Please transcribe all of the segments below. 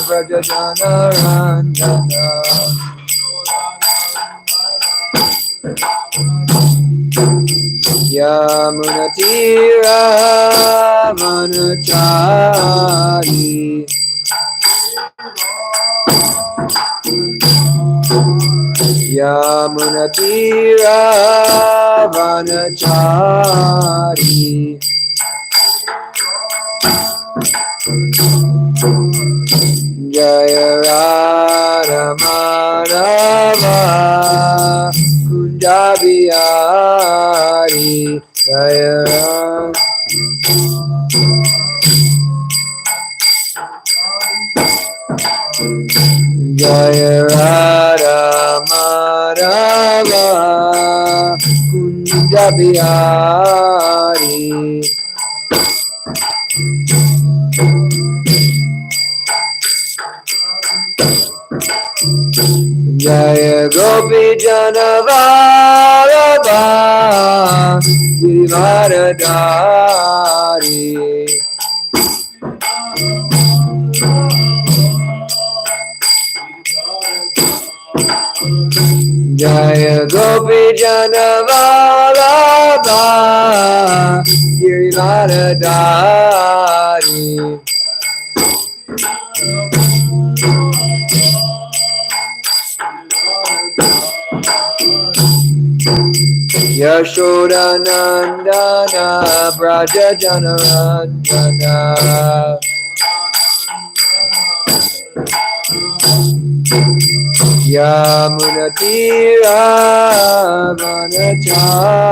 Vrajajana Ranjana Yamunatira Vanachari Yamunatira Vanachari Jaya Radha Madhava Kunjabiyari Jaya Radha Jaya Radha Madhava Kunjabiyari Jaya Gopi Janavarada Givaradari Jaya Gopi Janavarada Givaradari Yashoda Nandana Braja Janaranjana Yamunatira Vanachari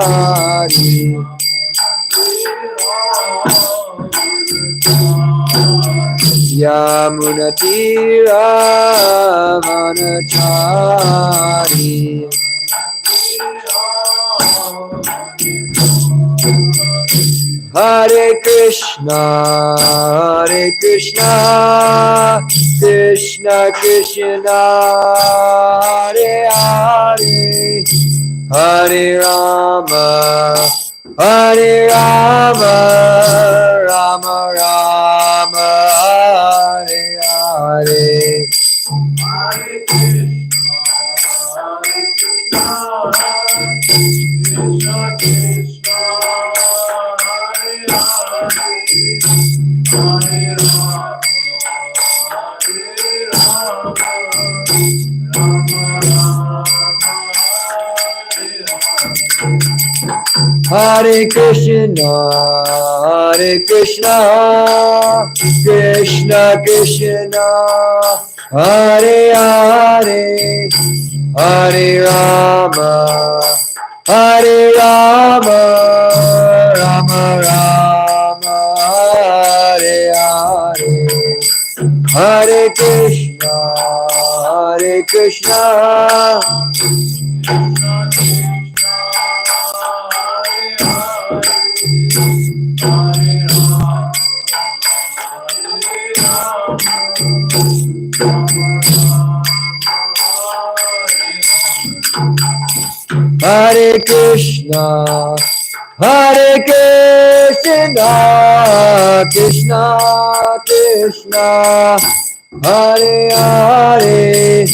Yamunatira Vanachari Hare Krishna, Krishna Krishna, Hare Hare, Hare Rama, Rama Rama, Hare Hare. Hare Krishna, Krishna Krishna, Hare Hare, Hare Rama, Rama Rama, Hare Hare, Hare Krishna, Hare Krishna, Krishna Krishna, Hare Hare,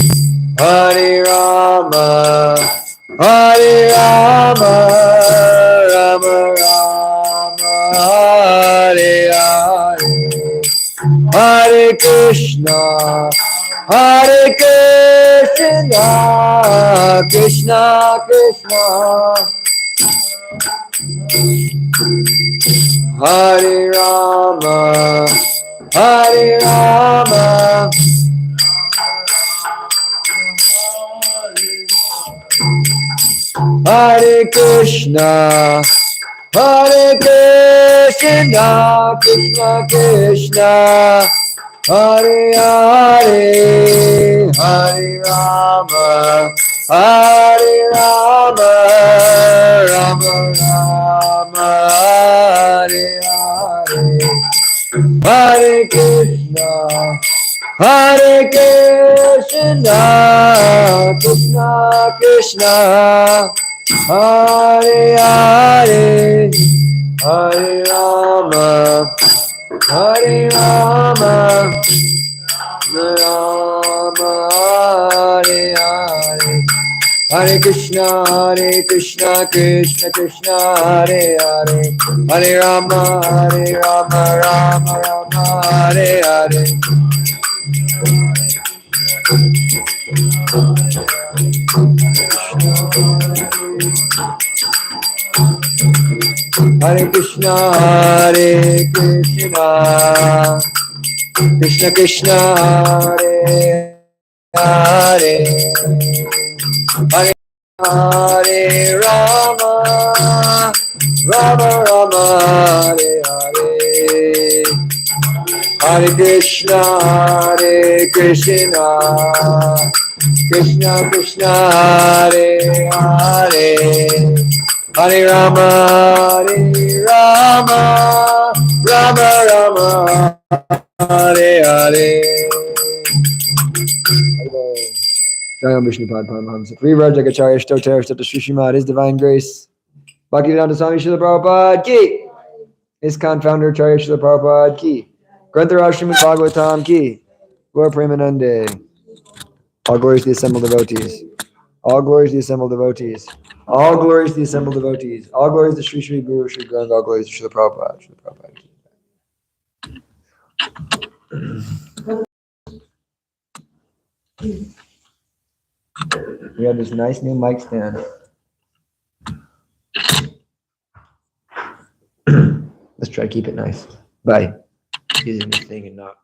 Hare Rama, Rama Rama, Hare Hare, Hare Krishna, Krishna Krishna, Hare Rama, Hare Krishna, Krishna Krishna, Hare Hare, Hare Rama, Rama Rama, Hare Hare, Hare Krishna, Krishna Krishna, Hare Hare, Hare Rama, Krishna Rama Hare Hare Hare Krishna Krishna Krishna Hare Hare Hare Rama Rama Rama Hare Hare Hare Krishna Krishna Krishna Hare Hare Hare Hare Rama Rama Rama Hare Hare Hare Krishna Krishna Krishna Hare Hare Hare Rama Rama Rama Hare Hare Jayam Vishnupad Paramahamsa. Three Rajakacharya Stotar Stata Srimad, His Divine Grace. Bhaktivedanta Swami Srila Prabhupada Ki. His confounder Acharya Srila Prabhupada Ki. Granthara Srimad Bhagavatam Ki. Gaur Premanande. All glories to the assembled devotees. All glories to the assembled devotees. All glories to the assembled devotees. All glories to Sri Sri Guru Sri Gauranga. All glories to Srila Prabhupada. Srila Prabhupada Ki. We have this nice new mic stand. Let's try to keep it nice by using this thing and not.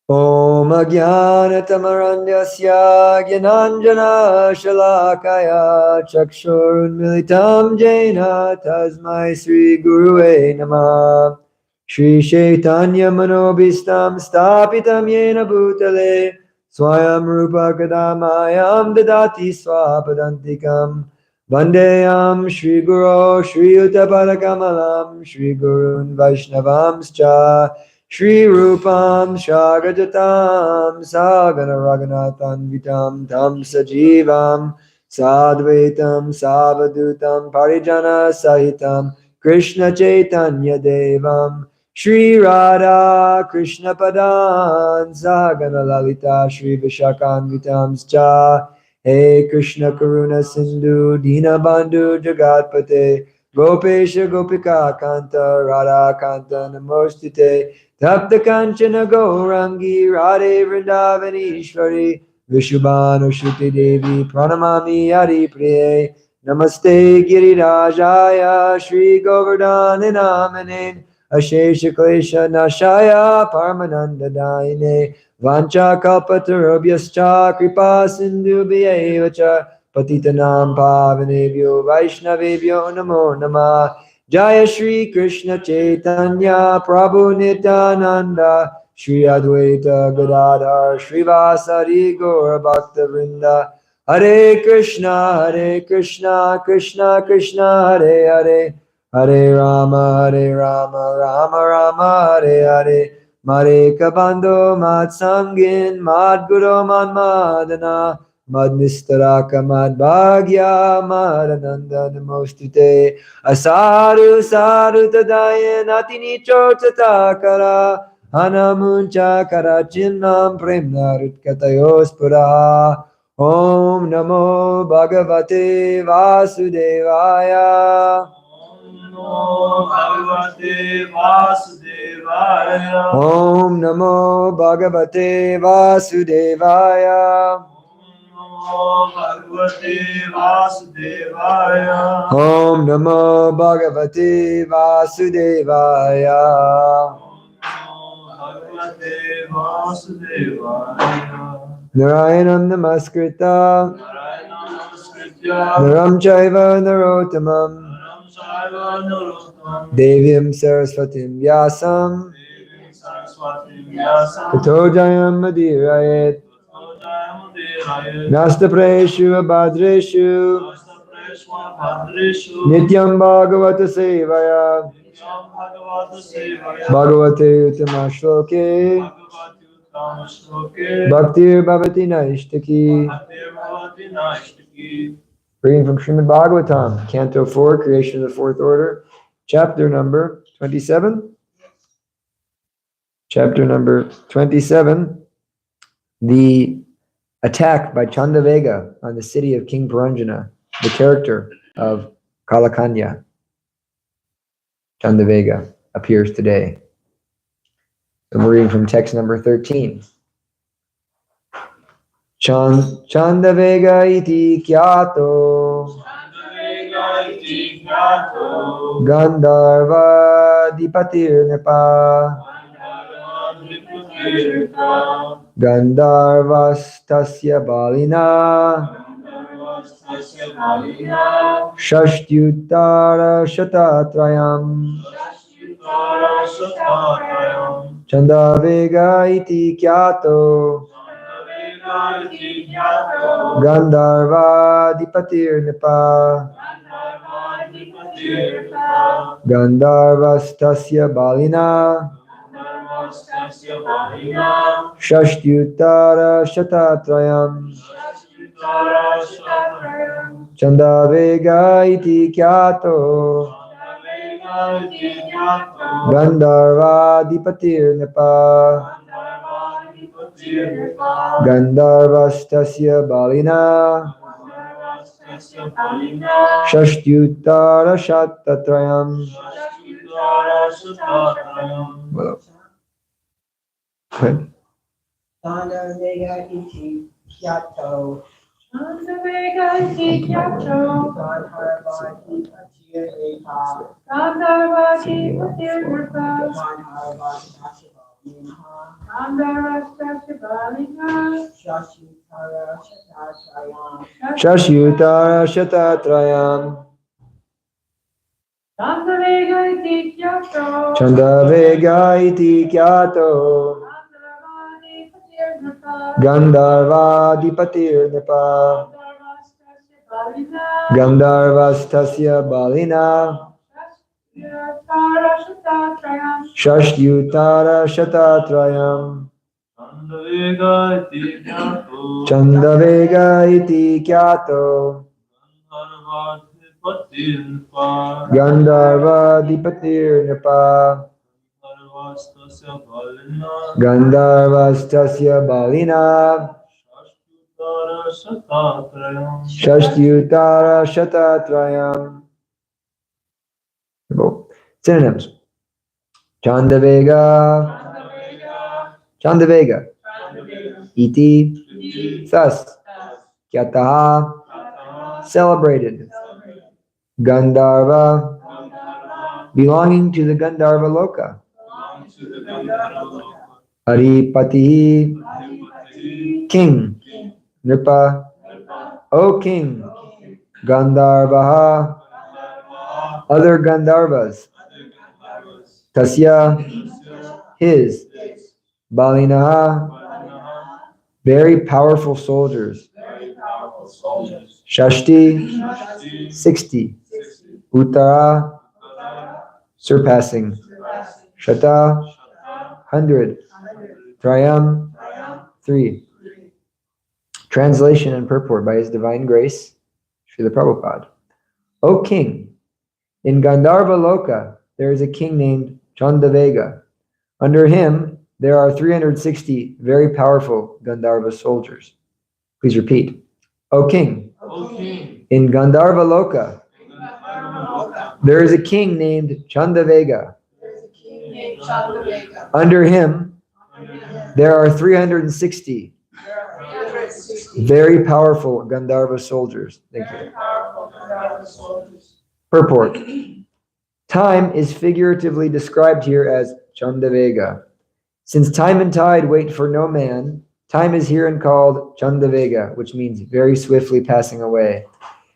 Om Ajnanatamaraندasya Gyananjana Shalakaya Chakshurunmilitam Jena Tasmai Sri Gurue Namah Shri Chaitanya Manobhistam Stapitam Yena Bhutale Swayam Rupa Kadamayam Dadati Swapadantikam Vandeyam Shri Guru Shri Uttapadakamalam Shri Gurun Vaishnavamscha Shri Rupam Shagajatam Sagana Raghunathan Vitam Tam Sajivam Sadvaitam Savadutam Parijana Sahitam Krishna Chaitanya Devam Shri Radha Krishna Padan Sagana Lalita Shri Vishakan Vitam Scha Hey Krishna Karuna Sindhu Dinabandhu Jagatpate Gopesha Gopika Kanta Radha Kanta Namostite Tapta Kanchana Gaurangi Radhe Vrindavanishwari Vishubhanu Shruti Devi Pranamami Hari Priye Namaste Girirajaya Shri Govardhana Namane Ashesha Klesha Nashaya Paramananda Daine Vancha Kalpatarubhyascha Kripa Sindhu Bhyevacha Patitanam Pavanebhyo Vaishnavebhyo Namo Namah Jaya Shri Krishna Chaitanya Prabhu Nityananda Shri Advaita Gadadhar Srivasari Gaura Bhakta Vrinda Hare Krishna Krishna Krishna Hare Hare Hare Rama Rama Rama Hare Hare Mare Kabando Mat Sangin Mad Guru Mad Madana Mad Nistaraka Mad Bhagya Mad Ananda Namostute Asaru Saru Tadaya Natini Chotatakara Hanamuncha Karachinnam Premna Rutkatayospura Om Namo Bhagavate Vasudevaya Namo Bhagavate Vasudevaya. Om Namo Bhagavate Vasudevaya. Namo Bhagavate Vasudevaya. Om Namo Bhagavate Vasudevaya. Namo Bhagavate Vasudevaya. Narayanam Namaskritya Narayanam Namaskritya. Naram Chaiva Narottamam Naram Chaiva Narottamam. Devyam Saraswatim Vyasam Devim Saraswati Vyasam. Tato Jayam Madhirayet Tato Jayamudiraye. Nastapreshu Abhadreshu Nastapreshu Bhadreshu. Nityam Bhagavata Sevaya Nityam Bhagavata Sevaya. Bhagavate Uttama Shloke Bhagavati Uttama Shloke. Bhaktir Bhavati Naishtaki. Bhaktir Bhavati Naishtaki. Reading from Srimad Bhagavatam, Canto 4, Creation of the Fourth Order, Chapter number 27? Chapter number 27, the attack by Chandavega on the city of King Paranjana, the character of Kalakanya. Chandavega appears today. And we're reading from text number 13. Chandavega iti kyato Gandharva dipatir nepa Gandharvastasya balina Shashtyuttara shatatrayam Chandavega iti kyato Gandharva dipatir nepa Gandharvastasya balina Shashtyuttara shatatrayam Chandavega iti kyato Gandharva dipatir nepa Gandharvastasya balina Shashtyuttara shatatrayam. Well, Gandharva iti kyato Gandharva iti kyato Gandharva dipatir nepa Gandharva dipatir nepa Gandharva stasya balina Shashtyuttara shatatrayam. Chandavega iti kyato Chandavega iti kyato Gandharva dipatir nepa Gandharvastasya balina Shashtyuttara shatatrayam. Chandavega iti kyato Gandharva dipatir nepa Gandharvastasya balina Shashtyuttara shatatrayam. Synonyms. Chandavega Chandavega iti thus kyataha celebrated Gandharva belonging to the Gandharva Loka Adipati king Nripa O king Gandharvaha other Gandharvas Tasya his Balinaha very powerful soldiers Shashti 60 Uttara surpassing Shata 100 Trayam 3. Translation and purport by His Divine Grace Srila Prabhupada. O king, in Gandharva Loka there is a king named Chandavega. Under him there are 360 very powerful Gandharva soldiers. Please repeat. O king, in Gandharva Loka there is a king named Chandavega. Under him there are 360 very powerful Gandharva soldiers. Thank you. Purport. Time is figuratively described here as Chandavega. Since time and tide wait for no man, time is herein called Chandavega, which means very swiftly passing away.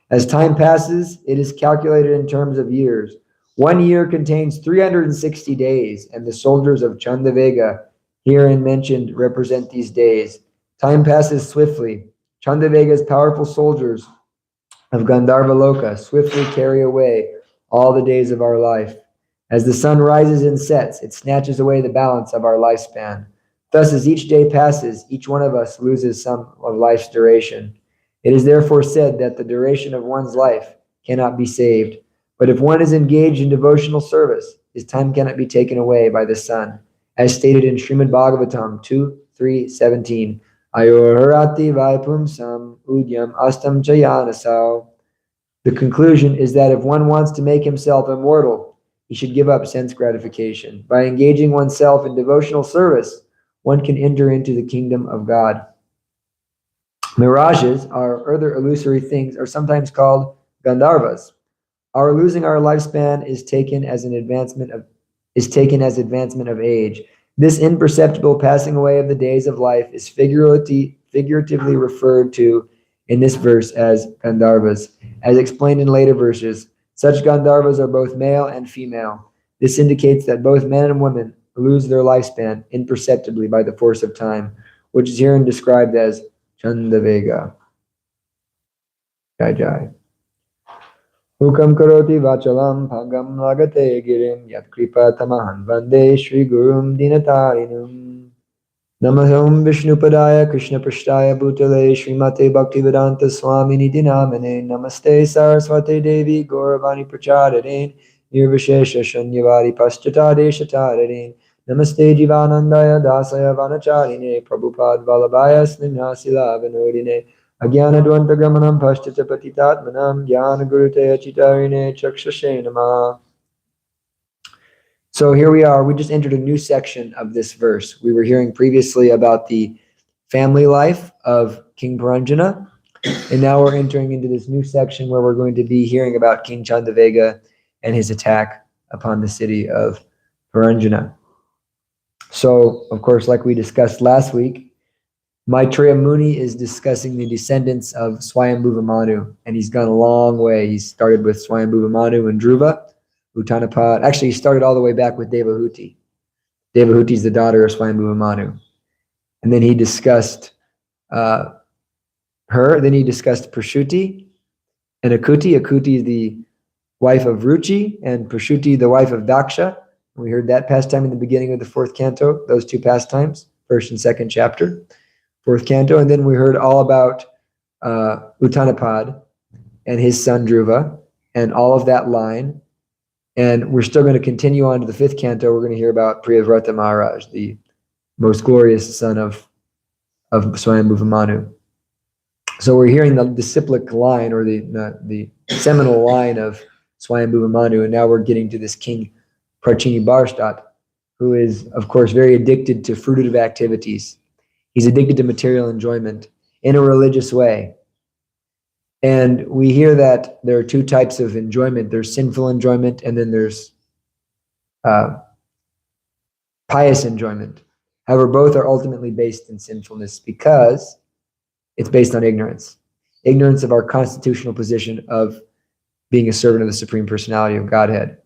As time passes, it is calculated in terms of years. 1 year contains 360 days, and the soldiers of Chandavega herein mentioned represent these days. Time passes swiftly. Chandavega's powerful soldiers of Gandharva Loka swiftly carry away all the days of our life. As the sun rises and sets, it snatches away the balance of our lifespan. Thus, as each day passes, each one of us loses some of life's duration. It is therefore said that the duration of one's life cannot be saved. But if one is engaged in devotional service, his time cannot be taken away by the sun, as stated in Srimad Bhagavatam 2:3:17. Ayorharati vaipumsam udyam astam chayanasau. The conclusion is that if one wants to make himself immortal, he should give up sense gratification. By engaging oneself in devotional service, one can enter into the kingdom of God. Mirages, or other illusory things, are sometimes called Gandharvas. Our losing our lifespan is taken as advancement of age. This imperceptible passing away of the days of life is figuratively referred to in this verse as Gandharvas. As explained in later verses, such Gandharvas are both male and female. This indicates that both men and women lose their lifespan imperceptibly by the force of time, which is herein described as Chandavega. Jai Jai. Hukam karoti vachalam bhagam lagate girim yat kripa tamahan vande Shri Gurum dinatarinum. Namaham Vishnupadaya Krishna Prashtaya Bhutale Srimate Bhaktivedanta Swami Niti Namane Namaste Saraswate Devi Gauravani Prachararin Nirvishesha Shanyavari Paschatade Shatararin Namaste Jivanandaya Dasaya Vanacharine Prabhupada Vallabhaya Snimnasila Vinodine Agyana Dvantagamanam Pashtata Patitatmanam Jnana Gurute Achitarine Chakshashe Namah. So here we are. We just entered a new section of this verse. We were hearing previously about the family life of King Puranjana, and now we're entering into this new section where we're going to be hearing about King Chandavega and his attack upon the city of Puranjana. So, of course, like we discussed last week, Maitreya Muni is discussing the descendants of Swayambhuva Manu, and he's gone a long way. He started with Swayambhuva Manu and Dhruva. Uttanapad. Actually, he started all the way back with Devahuti. Devahuti is the daughter of Swayambhuva Manu. And then he discussed her. Then he discussed Prashuti and Akuti. Akuti is the wife of Ruchi, and Prashuti the wife of Daksha. We heard that pastime in the beginning of the fourth canto, those two pastimes, first and second chapter, fourth canto. And then we heard all about Uttanapad and his son Dhruva and all of that line. And we're still going to continue on to the fifth canto. We're going to hear about Priyavrata Maharaj, the most glorious son of Swayambhuva Manu. So we're hearing the disciplic line, or the seminal line of Swayambhuva Manu, and now we're getting to this King Prachini Barstat, who is, of course, very addicted to fruitive activities. He's addicted to material enjoyment in a religious way. And we hear that there are two types of enjoyment. There's sinful enjoyment, and then there's pious enjoyment. However, both are ultimately based in sinfulness because it's based on ignorance. Ignorance of our constitutional position of being a servant of the Supreme Personality of Godhead.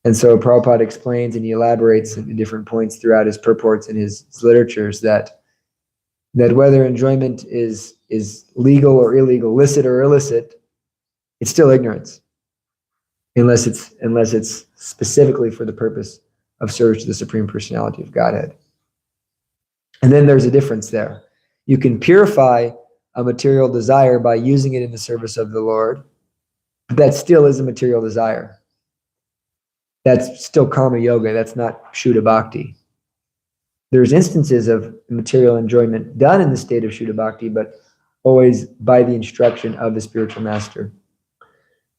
And so Prabhupada explains and he elaborates in different points throughout his purports and his literatures that whether enjoyment is legal or illegal, licit or illicit, it's still ignorance, unless it's specifically for the purpose of service to the Supreme Personality of Godhead. And then there's a difference there. You can purify a material desire by using it in the service of the Lord, but that still is a material desire. That's still karma yoga. That's not Shuddha Bhakti. There's instances of material enjoyment done in the state of Shuddha Bhakti, but always by the instruction of the spiritual master.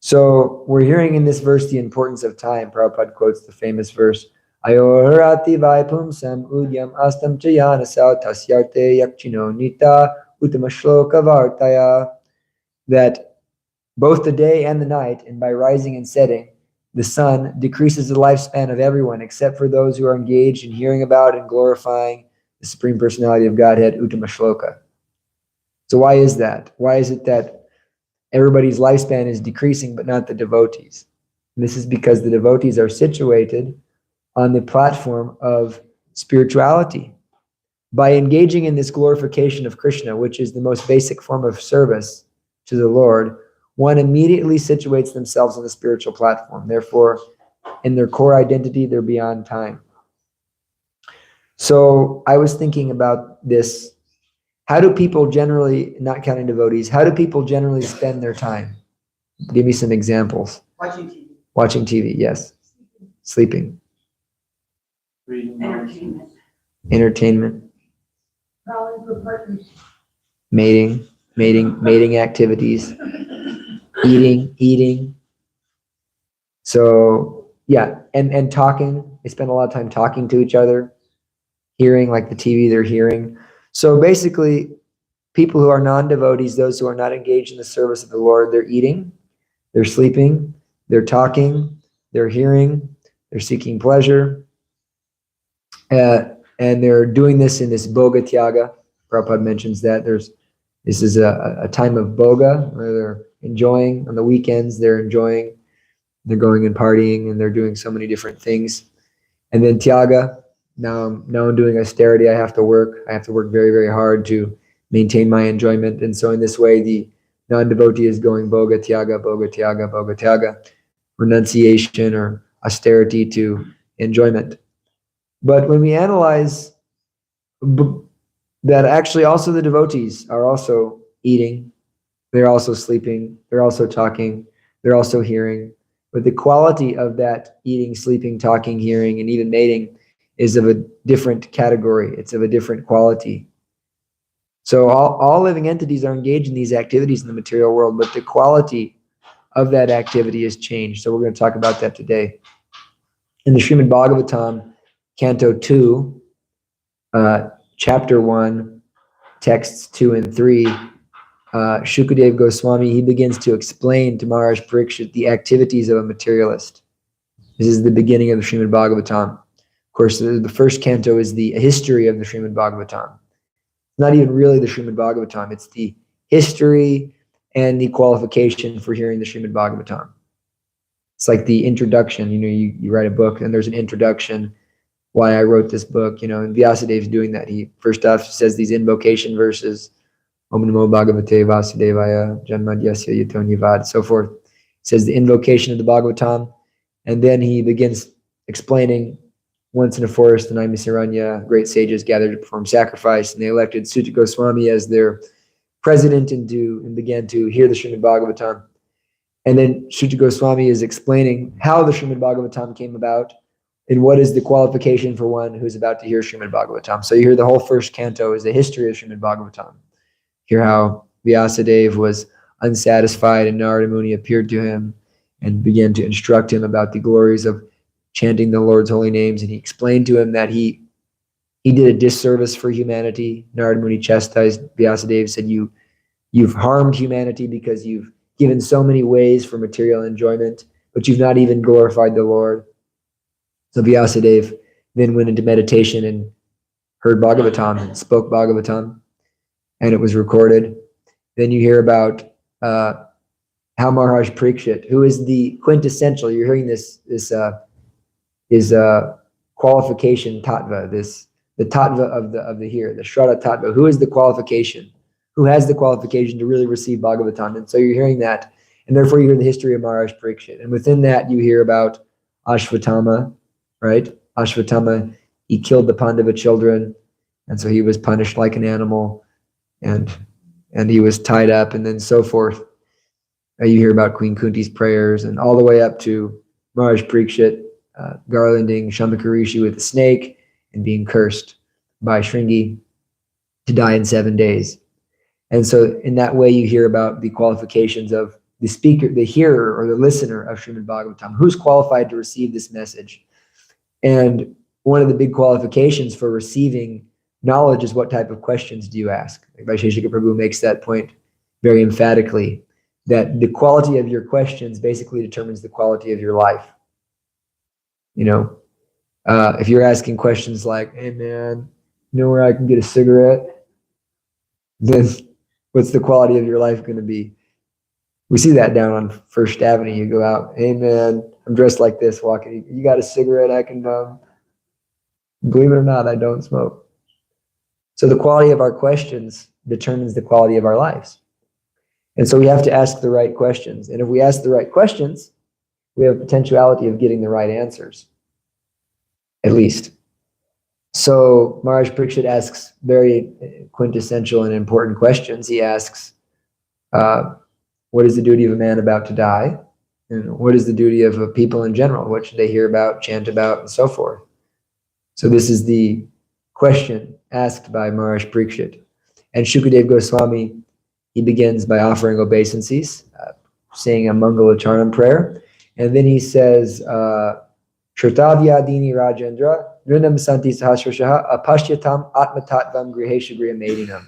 So we're hearing in this verse the importance of time. Prabhupada quotes the famous verse, Ayorati vaipumsam udyam astam chayanasau tasyarte yakchino nita utamashloka vartaya. That both the day and the night, and by rising and setting, the sun decreases the lifespan of everyone except for those who are engaged in hearing about and glorifying the Supreme Personality of Godhead, Uttama Shloka. So why is that? Why is it that everybody's lifespan is decreasing but not the devotees? And this is because the devotees are situated on the platform of spirituality. By engaging in this glorification of Krishna, which is the most basic form of service to the Lord, one immediately situates themselves on the spiritual platform. Therefore, in their core identity, they're beyond time. So I was thinking about this. How do people generally, not counting devotees, how do people generally spend their time? Give me some examples. Watching TV. Watching TV, yes. Sleeping. Reading. Entertainment. Calling for partners. Mating activities. Eating. So yeah, and talking. They spend a lot of time talking to each other, hearing, like the TV they're hearing. So basically, people who are non-devotees, those who are not engaged in the service of the Lord, they're eating, they're sleeping, they're talking, they're hearing, they're seeking pleasure, and they're doing this in this Bhoga Tyaga. Prabhupada mentions that this is a time of Bhoga, where they're enjoying. On the weekends, they're enjoying. They're going and partying, and they're doing so many different things. And then Tyaga, now I'm doing austerity. I have to work very, very hard to maintain my enjoyment. And so in this way, the non-devotee is going Bhoga Tyaga, Bhoga Tyaga, Bhoga Tyaga, renunciation or austerity to enjoyment. But when we analyze that, actually also the devotees are also eating, they're also sleeping, they're also talking, they're also hearing. But the quality of that eating, sleeping, talking, hearing, and even mating is of a different category. It's of a different quality. So all living entities are engaged in these activities in the material world, but the quality of that activity has changed. So we're going to talk about that today. In the Srimad Bhagavatam, Canto 2, Chapter 1, Texts 2 and 3, Shukadev Goswami, he begins to explain to Maharaj Parikshit the activities of a materialist. This is the beginning of the Srimad Bhagavatam. Of course, the first canto is the history of the Srimad Bhagavatam. Not even really the Srimad Bhagavatam. It's the history and the qualification for hearing the Srimad Bhagavatam. It's like the introduction. You write a book and there's an introduction, why I wrote this book, and Vyasadev's doing that. He first off says these invocation verses, Om Namo Bhagavate Vasudevaya, Janmadyasya Yatonyavad, so forth. He says the invocation of the Bhagavatam, and then he begins explaining, once in a forest, the Naimisaranya, great sages gathered to perform sacrifice, and they elected Suta Goswami as their president and began to hear the Srimad Bhagavatam. And then Suta Goswami is explaining how the Srimad Bhagavatam came about and what is the qualification for one who's about to hear Srimad Bhagavatam. So you hear the whole first canto is the history of Srimad Bhagavatam. Hear how Vyasadeva was unsatisfied and Narada Muni appeared to him and began to instruct him about the glories of chanting the Lord's holy names. And he explained to him that he did a disservice for humanity. Narada Muni chastised Vyasadeva, said, you've harmed humanity because you've given so many ways for material enjoyment, but you've not even glorified the Lord. So Vyasadeva then went into meditation and heard Bhagavatam and spoke Bhagavatam, and it was recorded. Then you hear about how Maharaj Parikshit, who is the quintessential, you're hearing this qualification tattva, the tattva of the here, the Shraddha tattva. Who is the qualification? Who has the qualification to really receive Bhagavatam? And so you're hearing that, and therefore you hear the history of Maharaj Parikshit. And within that you hear about Ashvatthama, right? Ashvatthama, he killed the Pandava children, and so he was punished like an animal, and he was tied up, and then so forth. You hear about Queen Kunti's prayers, and all the way up to Maharaj Parikshit garlanding Shambhaka Rishi with a snake and being cursed by Shringi to die in 7 days. And so in that way you hear about the qualifications of the speaker, the hearer or the listener of Srimad Bhagavatam. Who's qualified to receive this message? And one of the big qualifications for receiving knowledge is what type of questions do you ask? Like Vaisheshika Prabhu makes that point very emphatically, that the quality of your questions basically determines the quality of your life. If you're asking questions like, hey man, you know where I can get a cigarette? Then what's the quality of your life going to be? We see that down on First Avenue. You go out, hey man, I'm dressed like this, walking. You got a cigarette I can believe it or not, I don't smoke. So the quality of our questions determines the quality of our lives. And so we have to ask the right questions. And if we ask the right questions, we have a potentiality of getting the right answers, at least. So Maharaj Parikshit asks very quintessential and important questions. He asks, what is the duty of a man about to die? And what is the duty of people in general? What should they hear about, chant about, and so forth? So this is the question asked by Maharaj Parikshit. And Shukadev Goswami, he begins by offering obeisances, saying a Mangalacharan prayer. And then he says, Shrutavyadini Rajendra, Rinam Santi Sahasrashaha, Apashyatam Atmatatvam Grihesha Grihamadinam.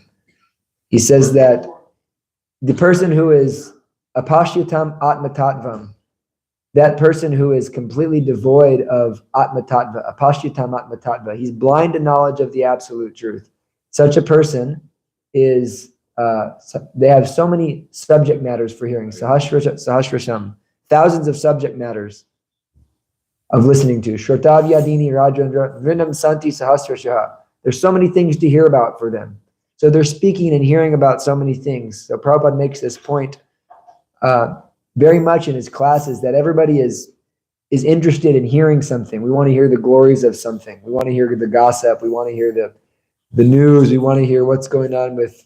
He says that the person who is Apashyatam Atmatatvam, that person who is completely devoid of Atmatattva, Apashyatam Atmatattva, he's blind to knowledge of the absolute truth. Such a person is, they have so many subject matters for hearing, Sahasrasham, thousands of subject matters of listening to. Shrotavyadini Rajendra Vrinam Santi Sahasrashaha. There's so many things to hear about for them. So they're speaking and hearing about so many things. So Prabhupada makes this point very much in his classes, that everybody is interested in hearing something. We want to hear the glories of something. We want to hear the gossip. We want to hear the news. We want to hear what's going on with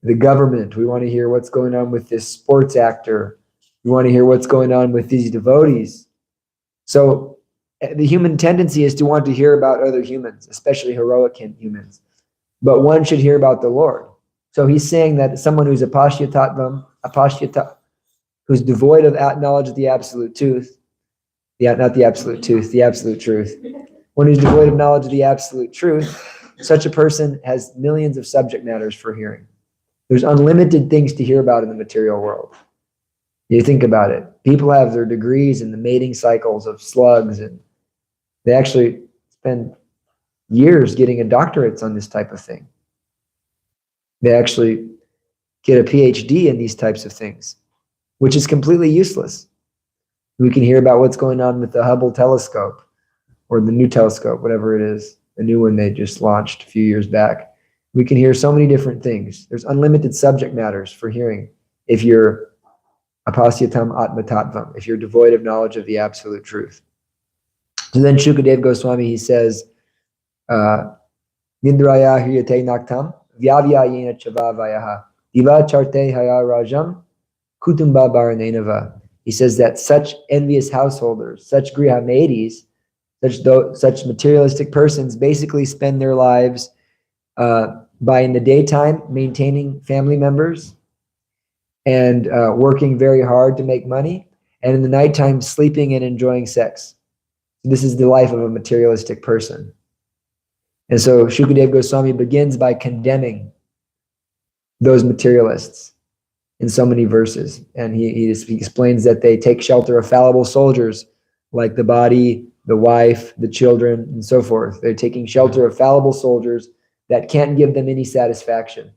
the government. We want to hear what's going on with this sports actor. We want to hear what's going on with these devotees. So the human tendency is to want to hear about other humans, especially heroic humans. But one should hear about the Lord. So he's saying that someone who's apashyatatvam, who's devoid of knowledge of the absolute truth, not the absolute truth, the absolute truth. One who's devoid of knowledge of the absolute truth, such a person has millions of subject matters for hearing. There's unlimited things to hear about in the material world. You think about it. People have their degrees in the mating cycles of slugs, and they actually spend years getting a doctorate on this type of thing. They actually get a PhD in these types of things, which is completely useless. We can hear about what's going on with the Hubble telescope, or the new telescope, whatever it is, the new one they just launched a few years back. We can hear so many different things. There's unlimited subject matters for hearing if you're apasyatam atmatattvam, if you're devoid of knowledge of the absolute truth. So then Shukadev Goswami, he says, Nindraya hriyate naktam vyavyayena chavavayaha diva charte haya rajam kutumba baranenava. He says that such envious householders, such grihamadis, such materialistic persons basically spend their lives by in the daytime maintaining family members and working very hard to make money, and in the nighttime sleeping and enjoying sex. This is the life of a materialistic person. And so Shukadev Goswami begins by condemning those materialists in so many verses. And he explains that they take shelter of fallible soldiers like the body, the wife, the children, and so forth. They're taking shelter of fallible soldiers that can't give them any satisfaction.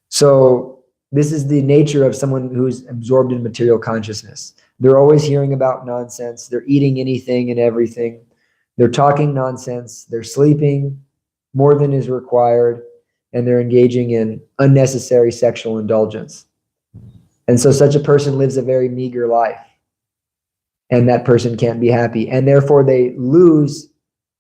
So this is the nature of someone who's absorbed in material consciousness. They're always hearing about nonsense. They're eating anything and everything. They're talking nonsense. They're sleeping more than is required. And they're engaging in unnecessary sexual indulgence. And so such a person lives a very meager life. And that person can't be happy. And therefore they lose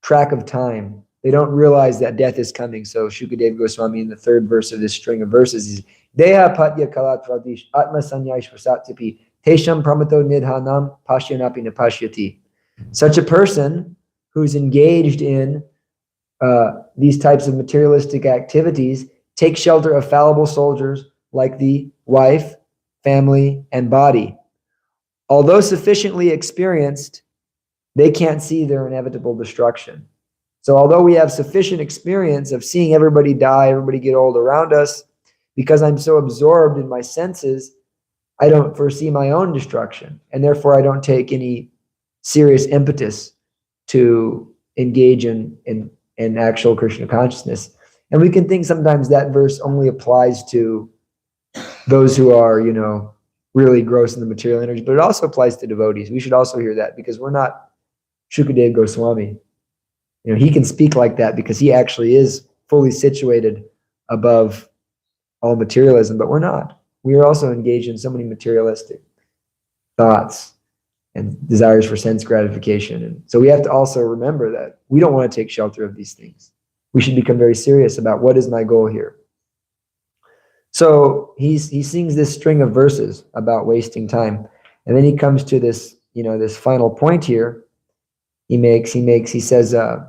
track of time. They don't realize that death is coming. So Shukadev Goswami, in the third verse of this string of verses, is Deha Patya Kalat Pradish Atma Sanyaish Vasatipi Tesham Pramato Nidhanam Pashyanapi Napashyati. Such a person who's engaged in these types of materialistic activities take shelter of fallible soldiers like the wife, family, and body. Although sufficiently experienced, they can't see their inevitable destruction. So although we have sufficient experience of seeing everybody die, everybody get old around us, because I'm so absorbed in my senses, I don't foresee my own destruction. And therefore I don't take any serious impetus to engage in actual Krishna consciousness. And we can think sometimes that verse only applies to those who are, really gross in the material energy, but it also applies to devotees. We should also hear that, because we're not Shukadev Goswami. He can speak like that because he actually is fully situated above all materialism, but we're not. We are also engaged in so many materialistic thoughts and desires for sense gratification. And so we have to also remember that we don't want to take shelter of these things. We should become very serious about what is my goal here. So he sings this string of verses about wasting time. And then he comes to this, this final point here. He says, Etavad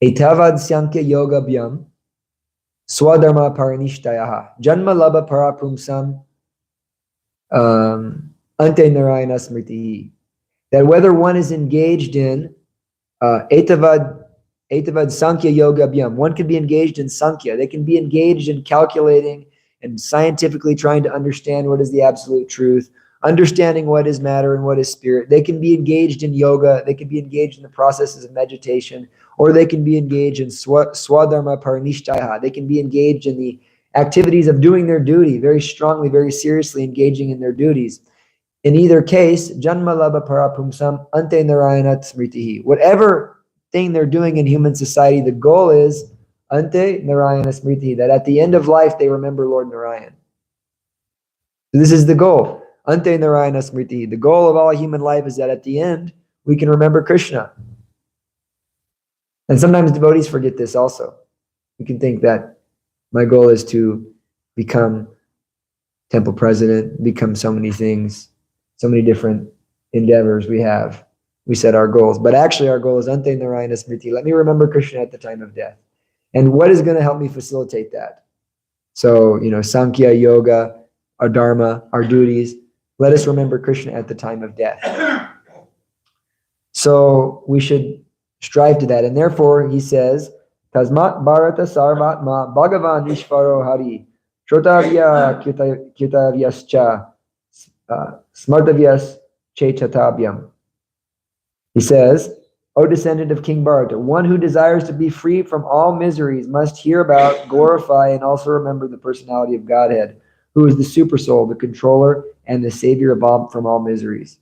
Syankya Yoga Byam Swadharma Paranishtayaha Janma Labha Parapumsam Ante Narayana Smriti. That whether one is engaged in Etavad Sankhya Yoga Byam, one can be engaged in Sankhya. They can be engaged in calculating and scientifically trying to understand what is the absolute truth, understanding what is matter and what is spirit. They can be engaged in yoga. They can be engaged in the processes of meditation, or they can be engaged in Swadharma Paranishtayaha. They can be engaged in the activities of doing their duty very strongly, very seriously engaging in their duties. In either case, Janma Labha Parapumsam Ante Narayana Smritihi. Whatever thing they're doing in human society, the goal is Ante Narayana Smritihi, that at the end of life they remember Lord Narayan. So this is the goal. Ante Narayana Smritihi. The goal of all human life is that at the end we can remember Krishna. And sometimes devotees forget this also. You can think that my goal is to become temple president, become so many things, so many different endeavors we have. We set our goals. But actually our goal is Ante Narayana Smriti. Let me remember Krishna at the time of death. And what is going to help me facilitate that? So, Sankhya, yoga, our dharma, our duties. Let us remember Krishna at the time of death. So we should strive to that. And therefore, he says, Tasmat Bharata Sarvatma Bhagavan Ishvaro Hari Shotavya Kirtavyascha Smartavyas Chetatabhyam. He says, O descendant of King Bharata, one who desires to be free from all miseries must hear about, glorify, and also remember the personality of Godhead, who is the supersoul, the controller, and the savior from all miseries.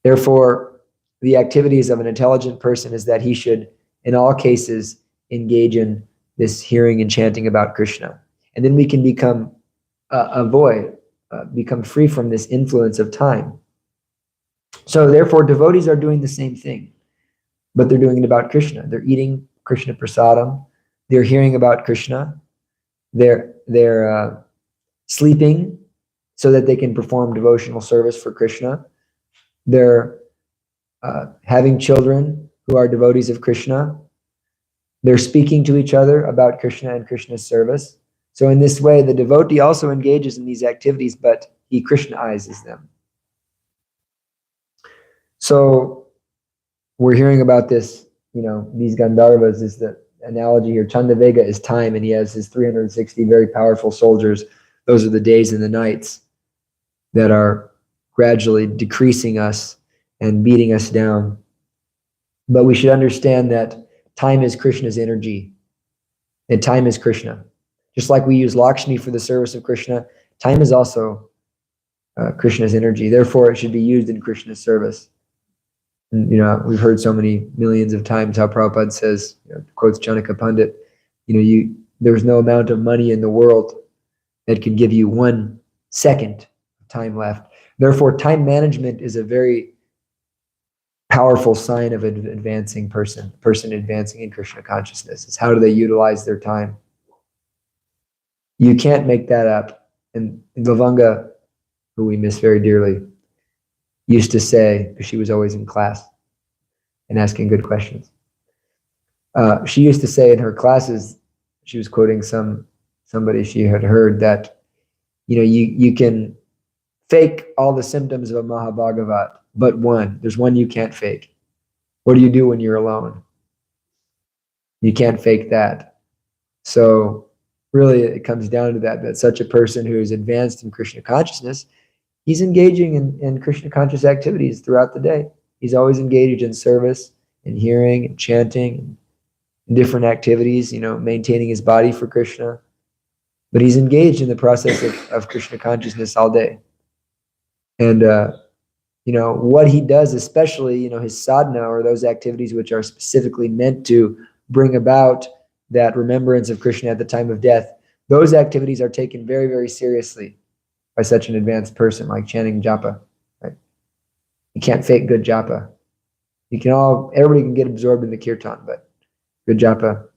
Therefore, the activities of an intelligent person is that he should, in all cases, engage in this hearing and chanting about Krishna. And then we can become become free from this influence of time. So therefore, devotees are doing the same thing, but they're doing it about Krishna. They're eating Krishna prasadam. They're hearing about Krishna. They're sleeping so that they can perform devotional service for Krishna. They're having children who are devotees of Krishna. They're speaking to each other about Krishna and Krishna's service. So in this way, the devotee also engages in these activities, but he Krishnaizes them. So we're hearing about this, these Gandharvas is the analogy here. Chandavega is time, and he has his 360 very powerful soldiers. Those are the days and the nights that are gradually decreasing us and beating us down. But we should understand that time is Krishna's energy, and time is Krishna. Just like we use Lakshmi for the service of Krishna, time is also Krishna's energy. Therefore, it should be used in Krishna's service. And, we've heard so many millions of times how Prabhupada says, quotes Chanaka Pandit, there's no amount of money in the world that can give you 1 second of time left. Therefore, time management is a very powerful sign of an advancing person advancing in Krishna consciousness. It's how do they utilize their time? You can't make that up. And Gauranga, who we miss very dearly, used to say, because she was always in class and asking good questions. She used to say in her classes, she was quoting somebody she had heard that, you can fake all the symptoms of a Mahabhagavat, but there's one you can't fake. What do you do when you're alone? You can't fake that. So really it comes down to that such a person who is advanced in Krishna consciousness, he's engaging in Krishna conscious activities throughout the day. He's always engaged in service and hearing and chanting and different activities, maintaining his body for Krishna. But he's engaged in the process of Krishna consciousness all day. And, what he does, especially, his sadhana, or those activities which are specifically meant to bring about that remembrance of Krishna at the time of death, those activities are taken very, very seriously by such an advanced person, like chanting japa. Right? You can't fake good japa. Everybody can get absorbed in the kirtan, but good japa,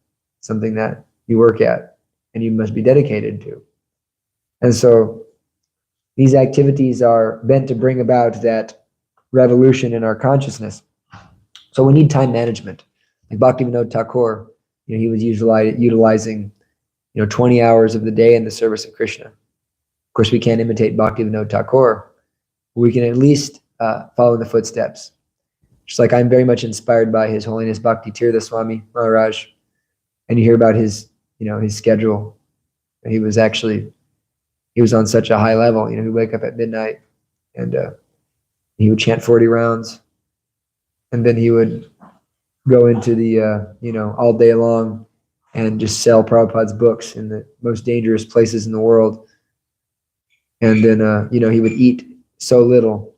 something that you work at and you must be dedicated to. And so These activities are meant to bring about that revolution in our consciousness. So we need time management. Like Bhaktivinoda Thakur, he was utilizing 20 hours of the day in the service of Krishna. Of course, we can't imitate Bhaktivinoda Thakur. We can at least follow in the footsteps. Just like I'm very much inspired by His Holiness Bhakti Tirtha Swami Maharaj, and you hear about his schedule. He was on such a high level. He'd wake up at midnight and he would chant 40 rounds, and then he would go into the all day long and just sell Prabhupada's books in the most dangerous places in the world. And then he would eat so little.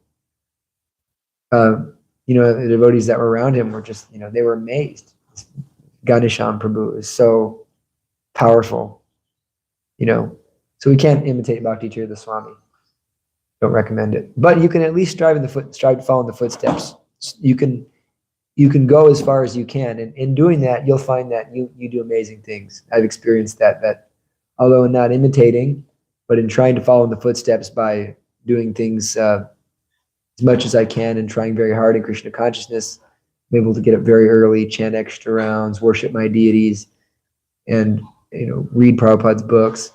The devotees that were around him were just they were amazed. Ganesham Prabhu is so powerful. So we can't imitate Bhakti Tirtha Swami. Don't recommend it. But you can at least strive to follow in the footsteps. You can go as far as you can. And in doing that, you'll find that you do amazing things. I've experienced that although not imitating, but in trying to follow in the footsteps by doing things as much as I can and trying very hard in Krishna consciousness, I'm able to get up very early, chant extra rounds, worship my deities, and read Prabhupada's books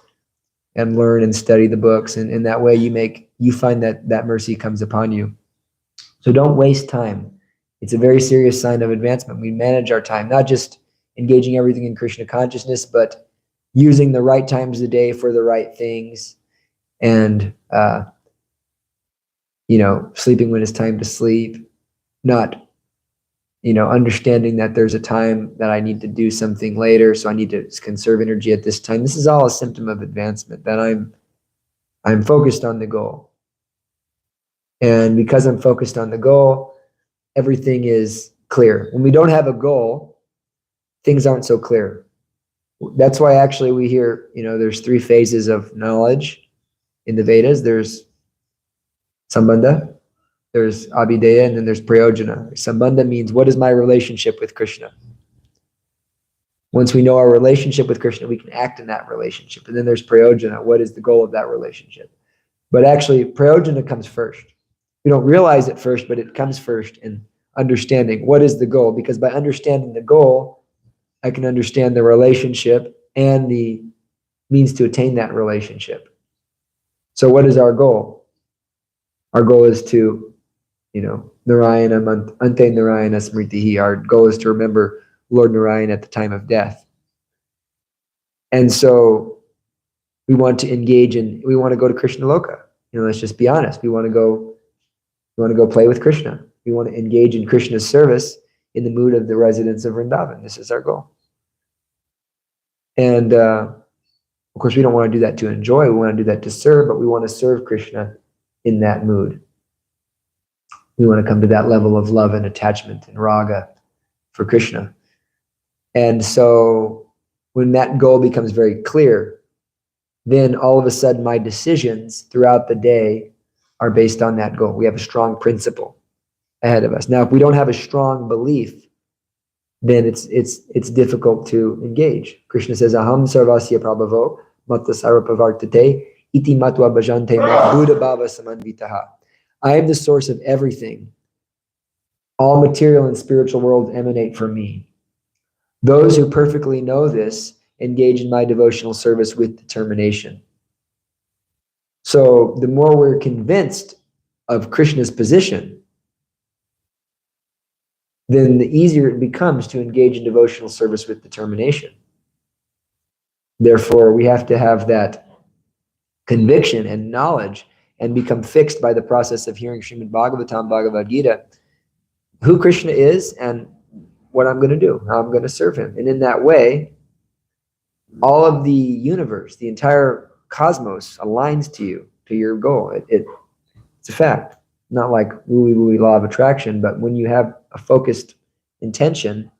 and learn and study the books. And in that way you find that mercy comes upon you. So don't waste time. It's a very serious sign of advancement. We manage our time, not just engaging everything in Krishna consciousness, but using the right times of the day for the right things, and sleeping when it's time to sleep, not understanding that there's a time that I need to do something later, so I need to conserve energy at this time. This is all a symptom of advancement, that I'm focused on the goal. And because I'm focused on the goal, everything is clear. When we don't have a goal, things aren't so clear. That's why actually we hear, there's 3 phases of knowledge in the Vedas. There's Sambandha, there's Abhideya, and then there's Prayojana. Sambandha means, what is my relationship with Krishna? Once we know our relationship with Krishna, we can act in that relationship. And then there's Prayojana. What is the goal of that relationship? But actually, Prayojana comes first. We don't realize it first, but it comes first in understanding what is the goal. Because by understanding the goal, I can understand the relationship and the means to attain that relationship. So what is our goal? Our goal is to, Narayana, Ante Narayana Smritihi. Our goal is to remember Lord Narayana at the time of death. And so we want to we want to go to Krishna Loka. Let's just be honest. We want to go play with Krishna. We want to engage in Krishna's service in the mood of the residents of Vrindavan. This is our goal. And of course, we don't want to do that to enjoy. We want to do that to serve, but we want to serve Krishna in that mood. We want to come to that level of love and attachment and raga for Krishna. And so when that goal becomes very clear, then all of a sudden my decisions throughout the day are based on that goal. We have a strong principle ahead of us. Now, if we don't have a strong belief, then it's difficult to engage. Krishna says, Aham sarvasya prabhavo matta sarvapavartate iti matva bhajante buddha bhava samanvitaha. I am the source of everything. All material and spiritual worlds emanate from me. Those who perfectly know this engage in my devotional service with determination. So the more we're convinced of Krishna's position, then the easier it becomes to engage in devotional service with determination. Therefore, we have to have that conviction and knowledge and become fixed by the process of hearing Srimad Bhagavatam, Bhagavad Gita, who Krishna is and what I'm going to do, how I'm going to serve him. And in that way, all of the universe, the entire cosmos aligns to you, to your goal. It's a fact. Not like wooey law of attraction, but when you have a focused intention,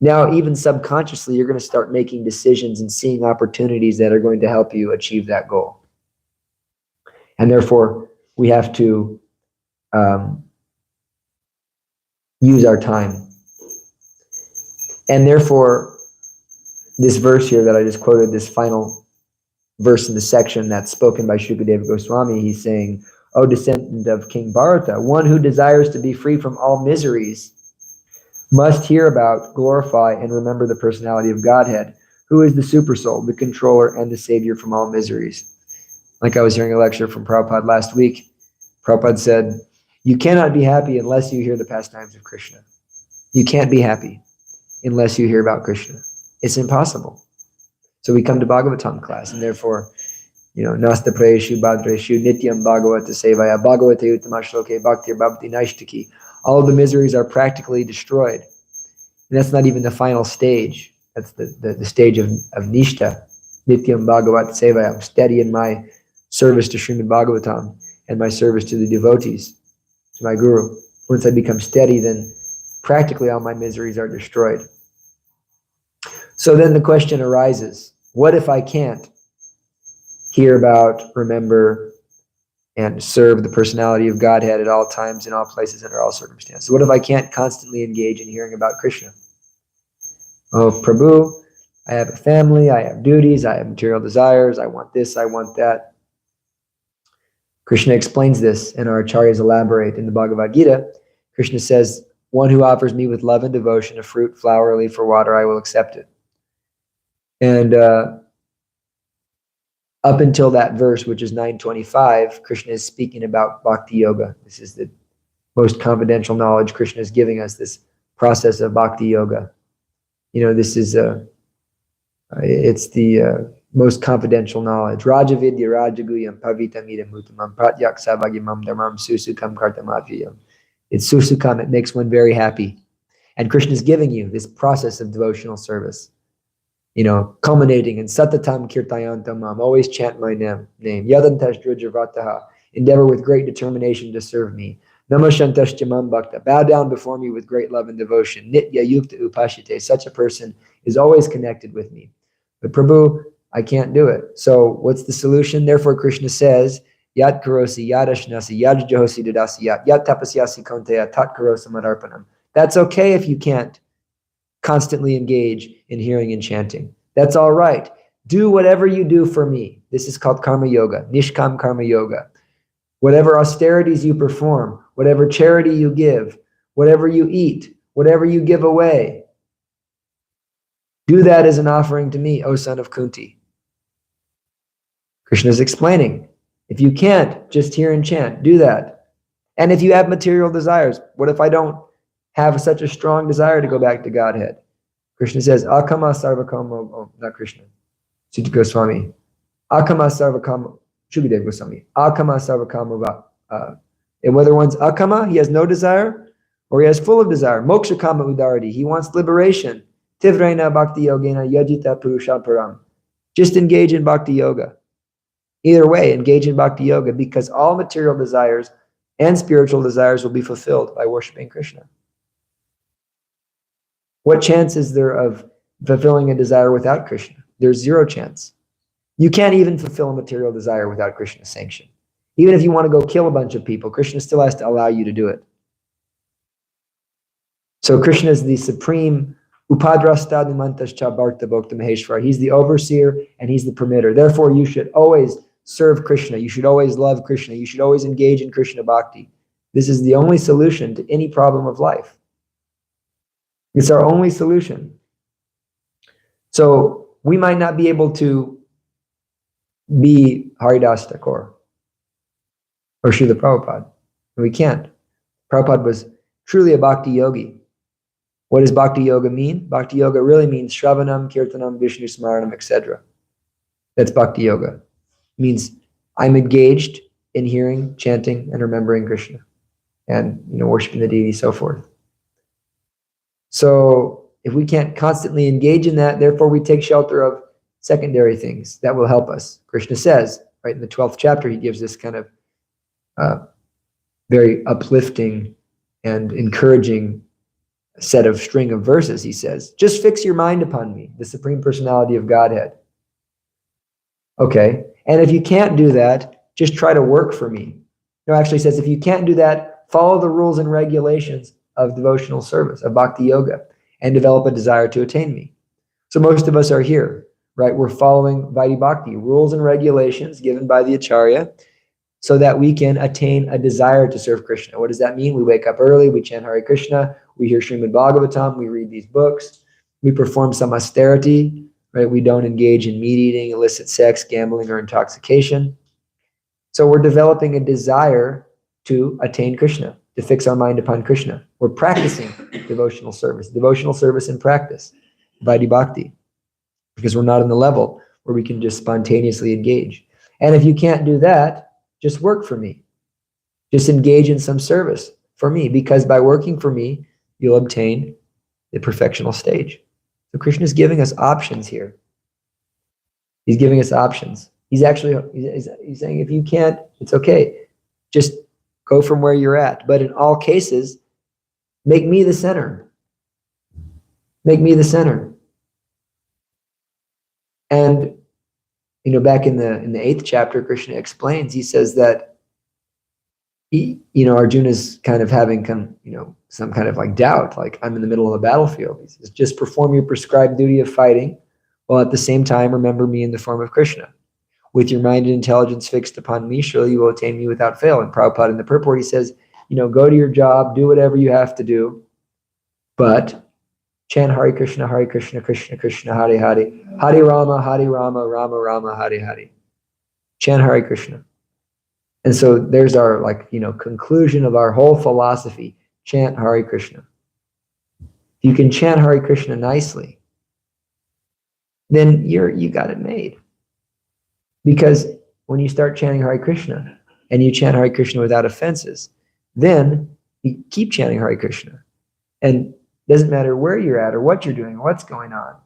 now even subconsciously, you're going to start making decisions and seeing opportunities that are going to help you achieve that goal. And therefore, we have to use our time. And therefore, this verse here that I just quoted, this final verse in the section that's spoken by Shukadeva Goswami. He's saying, O descendant of King Bharata, one who desires to be free from all miseries must hear about, glorify, and remember the personality of Godhead, who is the supersoul, the controller, and the savior from all miseries. Like I was hearing a lecture from Prabhupada last week. Prabhupada said, you cannot be happy unless you hear the pastimes of Krishna. You can't be happy unless you hear about Krishna. It's impossible. So we come to Bhagavatam class, and therefore, Nasta Prayeshu Bhadreshu Nityam Bhagavata Sevaya Bhagavate Uttamashloke Bhaktir Bhavati Naishtaki. All of the miseries are practically destroyed. And that's not even the final stage. That's the stage of Nishtha. Nityam Bhagavat Sevaya. I'm steady in my service to Srimad Bhagavatam and my service to the devotees, to my Guru. Once I become steady, then practically all my miseries are destroyed. So then the question arises, what if I can't hear about, remember, and serve the personality of Godhead at all times, in all places, under all circumstances? What if I can't constantly engage in hearing about Krishna? Oh, Prabhu, I have a family, I have duties, I have material desires, I want this, I want that. Krishna explains this, and our acharyas elaborate in the Bhagavad Gita. Krishna says, one who offers me with love and devotion a fruit, flower, leaf, or water, I will accept it. And up until that verse, which is 925, Krishna is speaking about bhakti yoga. This is the most confidential knowledge Krishna is giving us, this process of bhakti yoga. This is it's the most confidential knowledge. Raja vidya rajaguyam pavitamidam uttamam pratyak savagimam dharmam susukam kartamaviyam. It's susukam, it makes one very happy. And Krishna is giving you this process of devotional service. Culminating in Satatam Kirtayantamam, always chant my name. Yadantash Drujavataha, endeavor with great determination to serve me. Namashantash Jamam Bhakta, bow down before me with great love and devotion. Nitya Yukta Upashite, such a person is always connected with me. But Prabhu, I can't do it. So what's the solution? Therefore, Krishna says, Yat Karosi, Yadashnasi, Yad Jahosi Dadasi, Yat Tapasyasi Konteya, Tat Karosa Madarpanam. That's okay if you can't constantly engage in hearing and chanting. That's all right. Do whatever you do for me. This is called karma yoga, nishkam karma yoga. Whatever austerities you perform, whatever charity you give, whatever you eat, whatever you give away, do that as an offering to me, O son of Kunti. Krishna is explaining, if you can't just hear and chant, do that. And if you have material desires, what if I don't have such a strong desire to go back to Godhead? Krishna says, Akama Sarvakama, not Krishna, Sutta Goswami. Akama Sarvakama, Shukadeva Goswami. Akama Sarvakama. And whether one's Akama, he has no desire, or he has full of desire. Moksha Kama Udarati, he wants liberation. Tivrena Bhakti Yogena Yajita Purusha Param. Just engage in Bhakti Yoga. Either way, engage in Bhakti Yoga, because all material desires and spiritual desires will be fulfilled by worshiping Krishna. What chance is there of fulfilling a desire without Krishna? There's zero chance. You can't even fulfill a material desire without Krishna's sanction. Even if you want to go kill a bunch of people, Krishna still has to allow you to do it. So Krishna is the supreme upadrastadimantascha bharta bhokta maheshwar. He's the overseer and he's the permitter. Therefore, you should always serve Krishna. You should always love Krishna. You should always engage in Krishna bhakti. This is the only solution to any problem of life. It's our only solution. So we might not be able to be Haridas Thakur or Srila Prabhupada. We can't. Prabhupada was truly a bhakti yogi. What does bhakti yoga mean? Bhakti yoga really means Shravanam, Kirtanam, Vishnu Smaranam, etc. That's bhakti yoga. It means I'm engaged in hearing, chanting, and remembering Krishna, and worshiping the deity, so forth. So if we can't constantly engage in that, therefore we take shelter of secondary things that will help us. Krishna says, right in the 12th chapter, he gives this kind of very uplifting and encouraging set of string of verses. He says, just fix your mind upon me, the Supreme Personality of Godhead. Okay, and if you can't do that, just try to work for me. No, actually says, if you can't do that, follow the rules and regulations of devotional service, of bhakti yoga, and develop a desire to attain me. So most of us are here. right? We're following Vaidhi Bhakti, rules and regulations given by the Acharya, so that we can attain a desire to serve Krishna. What does that mean? We wake up early, we chant Hare Krishna, we hear Srimad Bhagavatam, we read these books, we perform some austerity, right? We don't engage in meat eating, illicit sex, gambling, or intoxication. So we're developing a desire to attain Krishna, to fix our mind upon Krishna. We're practicing devotional service in practice, Vaidhi Bhakti, because we're not on the level where we can just spontaneously engage. And if you can't do that, just work for me. Just engage in some service for me, because by working for me, you'll obtain the perfectional stage. So Krishna is giving us options here. He's giving us options. He's actually, he's saying, if you can't, it's okay. Just go from where you're at. But in all cases, make me the center. Make me the center. And back in the 8th chapter, Krishna explains, he says that Arjuna's kind of having some kind of like doubt, like I'm in the middle of a battlefield. He says, just perform your prescribed duty of fighting, while at the same time remember me in the form of Krishna. With your mind and intelligence fixed upon me, surely you will attain me without fail. And Prabhupada in the purport, he says, go to your job, do whatever you have to do, but chant Hare Krishna, Krishna Krishna, Hare Hare, Hare Rama, Rama Rama, Hare Hare. Chant Hare Krishna. And so there's our conclusion of our whole philosophy. Chant Hare Krishna. If you can chant Hare Krishna nicely, then you got it made. Because when you start chanting Hare Krishna and you chant Hare Krishna without offenses, then you keep chanting Hare Krishna. And it doesn't matter where you're at or what you're doing, what's going on.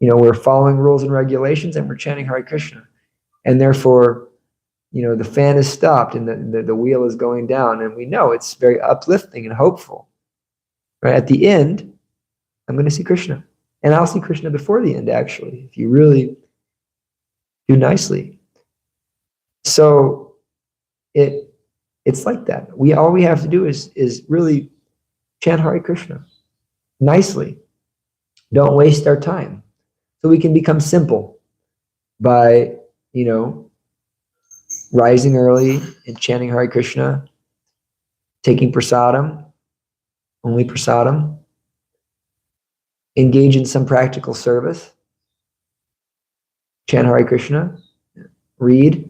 We're following rules and regulations and we're chanting Hare Krishna. And therefore, the fan is stopped and the wheel is going down. And we know it's very uplifting and hopeful. Right? At the end, I'm going to see Krishna. And I'll see Krishna before the end, actually, if you really do nicely. So it's like that. All we have to do is really chant Hare Krishna nicely. Don't waste our time. So we can become simple by, rising early and chanting Hare Krishna, taking prasadam, only prasadam, engage in some practical service, chant Hare Krishna, read,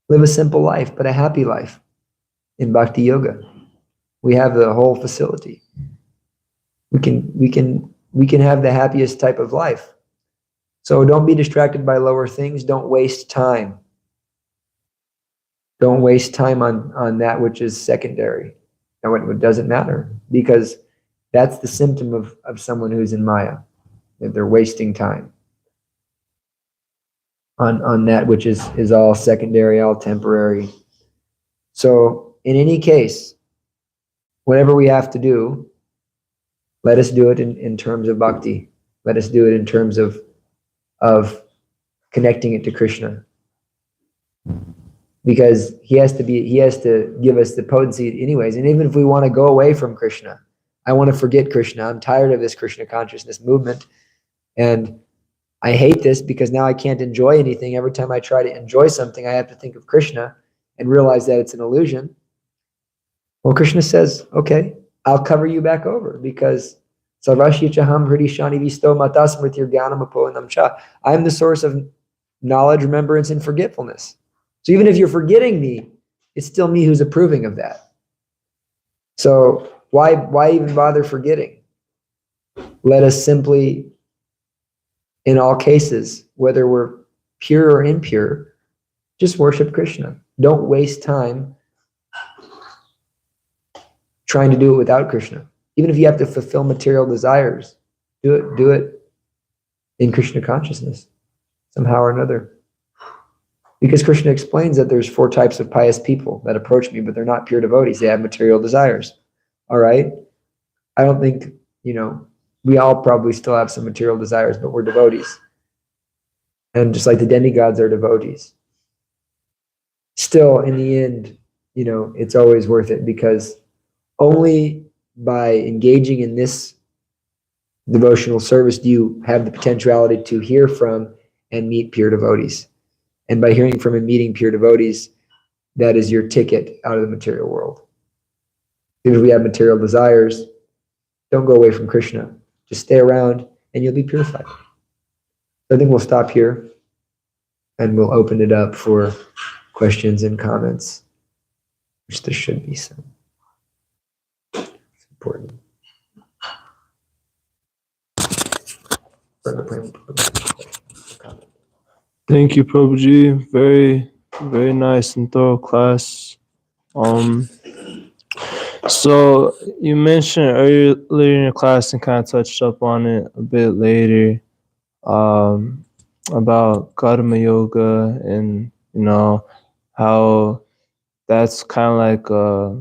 live a simple life, but a happy life in Bhakti Yoga. We have the whole facility. We can have the happiest type of life. So don't be distracted by lower things. Don't waste time. Don't waste time on that which is secondary and what doesn't matter, because that's the symptom of someone who's in Maya, that they're wasting time on that which is all secondary, all temporary. So in any case, whatever we have to do, let us do it in terms of bhakti. Let us do it in terms of connecting it to Krishna. Because he has to give us the potency anyways. And even if we want to go away from Krishna, I want to forget Krishna. I'm tired of this Krishna consciousness movement. And I hate this because now I can't enjoy anything. Every time I try to enjoy something, I have to think of Krishna and realize that it's an illusion. Well, Krishna says, okay, I'll cover you back over, because Sarvashi Chaham Hridi Shani Visto Matas Mritir Gyanam Apoanam Cha. I'm the source of knowledge, remembrance, and forgetfulness. So even if you're forgetting me, it's still me who's approving of that. So why even bother forgetting? Let us simply, in all cases, whether we're pure or impure, just worship Krishna. Don't waste time trying to do it without Krishna. Even if you have to fulfill material desires, do it in Krishna consciousness, somehow or another. Because Krishna explains that there's 4 types of pious people that approach me, but they're not pure devotees. They have material desires. All right? I don't think, we all probably still have some material desires, but we're devotees. And just like the demigods are devotees. Still, in the end, it's always worth it, because only by engaging in this devotional service, you have the potentiality to hear from and meet pure devotees. And by hearing from and meeting pure devotees, that is your ticket out of the material world. If we have material desires, don't go away from Krishna. Just stay around and you'll be purified. I think we'll stop here and we'll open it up for questions and comments, which there should be some. It's important. Thank you, Prabhuji. Very, very nice and thorough class. So you mentioned earlier in your class and kind of touched up on it a bit later, about karma yoga and how that's kind of like a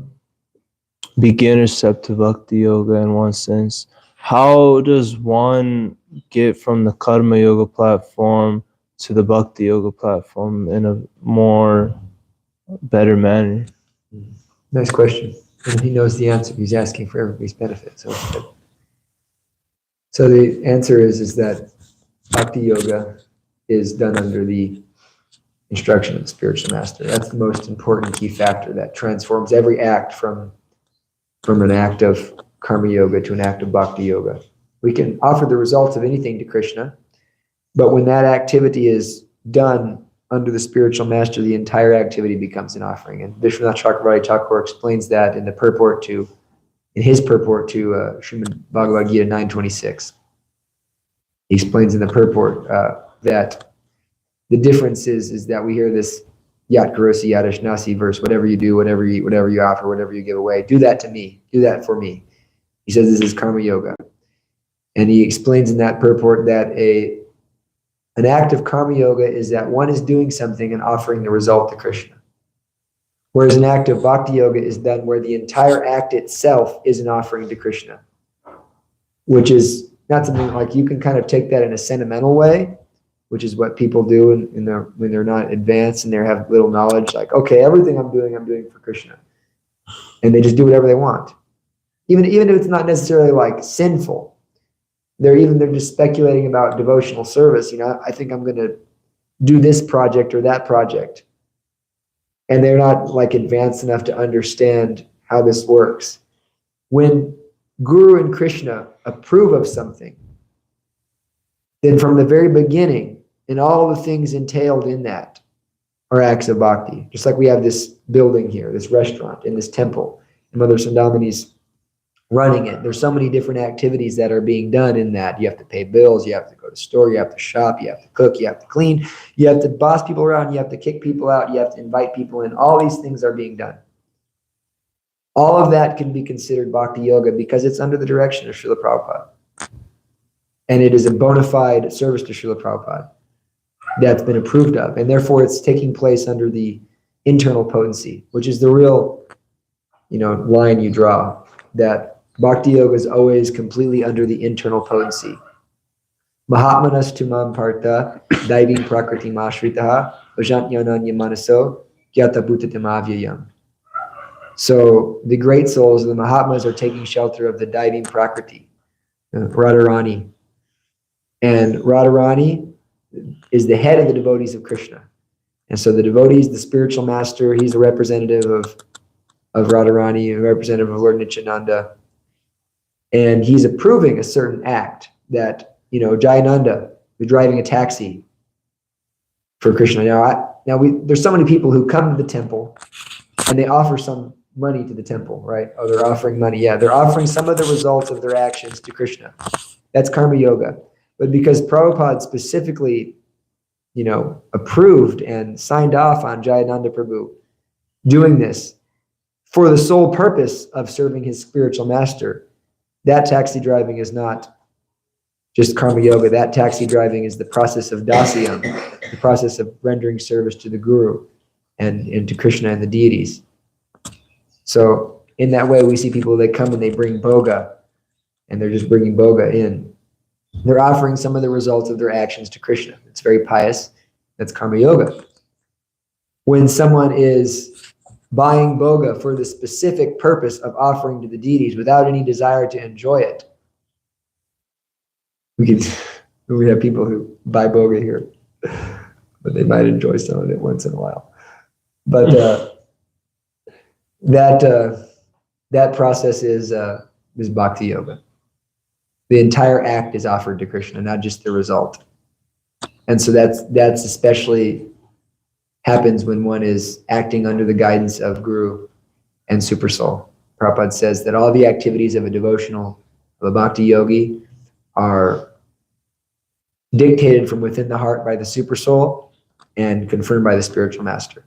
beginner step to bhakti yoga in one sense. How does one get from the karma yoga platform to the bhakti yoga platform in a more better manner? Nice question. And he knows the answer. He's asking for everybody's benefit. So the answer is that bhakti yoga is done under the instruction of the spiritual master. That's the most important key factor that transforms every act from an act of karma yoga to an act of bhakti yoga. We can offer the results of anything to Krishna, but when that activity is done under the spiritual master, the entire activity becomes an offering. And Vishwanath Chakravarti Thakur explains that in his purport to Srimad Bhagavad Gita 9:26. He explains in the purport that the difference is that we hear this Yat Karosi Yat Ashnasi verse, whatever you do, whatever you offer, whatever you give away, do that to me, do that for me. He says this is karma yoga. And he explains in that purport that an act of karma yoga is that one is doing something and offering the result to Krishna. Whereas an act of bhakti yoga is done where the entire act itself is an offering to Krishna, which is not something like you can kind of take that in a sentimental way, which is what people do when they're not advanced and they have little knowledge, like, okay, everything I'm doing for Krishna. And they just do whatever they want. Even if it's not necessarily like sinful. They're just speculating about devotional service. I think I'm going to do this project or that project. And they're not like advanced enough to understand how this works. When Guru and Krishna approve of something, then from the very beginning, and all the things entailed in that are acts of bhakti. Just like we have this building here, this restaurant, and this temple, and Mother Sundamani's running it. There's so many different activities that are being done in that. You have to pay bills, you have to go to the store, you have to shop, you have to cook, you have to clean, you have to boss people around, you have to kick people out, you have to invite people in. All these things are being done. All of that can be considered bhakti yoga because it's under the direction of Srila Prabhupada. And it is a bona fide service to Srila Prabhupada that's been approved of. And therefore it's taking place under the internal potency, which is the real, line you draw, that bhakti yoga is always completely under the internal potency. Mahatmanas tumam partha daiving prakriti mashritaha vajantyananya manaso gyata bhutatam avyayam. So the great souls of the Mahatmas are taking shelter of the diving prakriti, Radharani. And Radharani is the head of the devotees of Krishna. And so the devotees, the spiritual master, he's a representative of Radharani, a representative of Lord Nityananda. And he's approving a certain act that, Jayananda, you're driving a taxi for Krishna. There's so many people who come to the temple and they offer some money to the temple, right? Oh, they're offering money. Yeah, they're offering some of the results of their actions to Krishna. That's karma yoga. But because Prabhupada specifically, approved and signed off on Jayananda Prabhu doing this for the sole purpose of serving his spiritual master, that taxi driving is not just karma yoga. That taxi driving is the process of dasyam, the process of rendering service to the Guru and to Krishna and the deities. So in that way, we see people, they come and they bring boga, and they're just bringing boga in. They're offering some of the results of their actions to Krishna. It's very pious. That's karma yoga. When someone is buying boga for the specific purpose of offering to the deities without any desire to enjoy it, we have people who buy boga here, but they might enjoy some of it once in a while. But that process is bhakti yoga. The entire act is offered to Krishna, not just the result. And so that's especially happens when one is acting under the guidance of Guru and Super Soul. Prabhupada says that all the activities of a bhakti yogi are dictated from within the heart by the Super Soul and confirmed by the spiritual master.